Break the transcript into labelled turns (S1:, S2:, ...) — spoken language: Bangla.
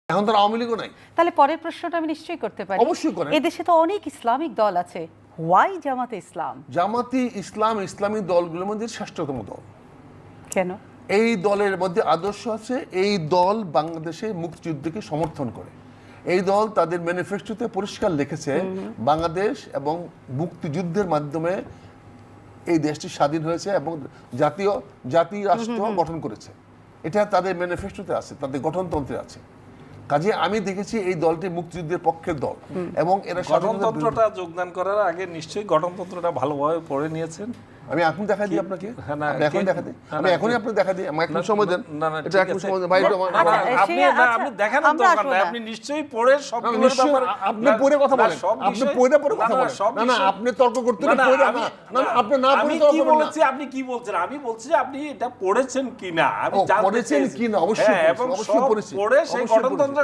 S1: এখন তো আওয়ামী লীগও নাই।
S2: তাহলে পরের প্রশ্নটা আমি নিশ্চয়ই করতে পারি।
S1: অবশ্যই করেন।
S2: এদেশে তো অনেক ইসলামিক দল আছে, হোয়াই জামাতে ইসলাম?
S1: জামাতি ইসলাম ইসলামী দলগুলোর মধ্যে শ্রেষ্ঠতম দল।
S2: কেন?
S1: এই দলের মধ্যে আদর্শ আছে, এই দল বাংলাদেশে মুক্তিযুদ্ধকে সমর্থন করে। এই দল তাদের ম্যানিফেস্টোতে পরিষ্কার লিখেছে বাংলাদেশ এবং মুক্তিযুদ্ধের মাধ্যমে এই দেশটি স্বাধীন হয়েছে এবং জাতি রাষ্ট্র গঠন করেছে। এটা তাদের ম্যানিফেস্টোতে আছে, তাদের গঠনতন্ত্রে আছে। কাজে আমি দেখেছি এই দলটি মুক্তিযুদ্ধের পক্ষের দল এবং এরা
S3: গঠনতন্ত্রটা যোগদান করার আগে নিশ্চয়ই গঠনতন্ত্রটা ভালোভাবে পড়ে নিয়েছেন।
S1: আমি এখন দেখা দিই আপনাকে,
S3: হ্যাঁ, না,
S1: আপনি এখন দেখা দিই, আমি এখনই আপনাকে দেখা দিই, আমার এখন সময় দেন।
S3: না, না,
S1: এটা
S3: ঠিক
S1: এখন
S3: আছে।
S1: সময় দেন ভাই, এটা আমার-
S3: না, না,
S2: আচ্ছা,
S3: আপনি
S2: সে-
S3: না,
S2: আচ্ছা,
S3: আপনি দেখানোর
S2: আমরা
S3: দরকার
S2: আসবো
S3: নাই,
S2: না।
S3: আপনি নিশ্চয়ই পড়ে সবগুলোর
S1: নিশ্চয়ই,
S3: ব্যাপারে
S1: আপনি পড়ে কথা
S3: না,
S1: বলেন,
S3: সব
S1: আপনি
S3: বিষয়ে-
S1: পড়ে পড়ে
S3: না,
S1: কথা
S3: না,
S1: বলেন।
S3: সব
S1: না না,
S3: বিষয়ে-
S1: আপনি তর্ক করতে
S3: না, না,
S1: পড়ে
S3: আমি-
S1: না, আপনি না
S3: আমি
S1: পড়ে
S3: কি
S1: তর্ক করবেন না।
S3: বলেছি, আপনি কি বলছেন? আমি বলছি যে আপনি এটা পড়েছেন কিনা, আমি
S1: ও,
S3: জানতে
S1: পড়েছেন
S3: চেয়েছি।
S1: কিনা? অবশ্যই
S3: হ্যাঁ,
S1: পড়েছি,
S3: এবং
S1: অবশ্যই
S3: সব
S1: পড়েছি,
S3: পড়ে সেই
S1: অবশ্যই পড়েছি।
S3: গঠনতন্ত্র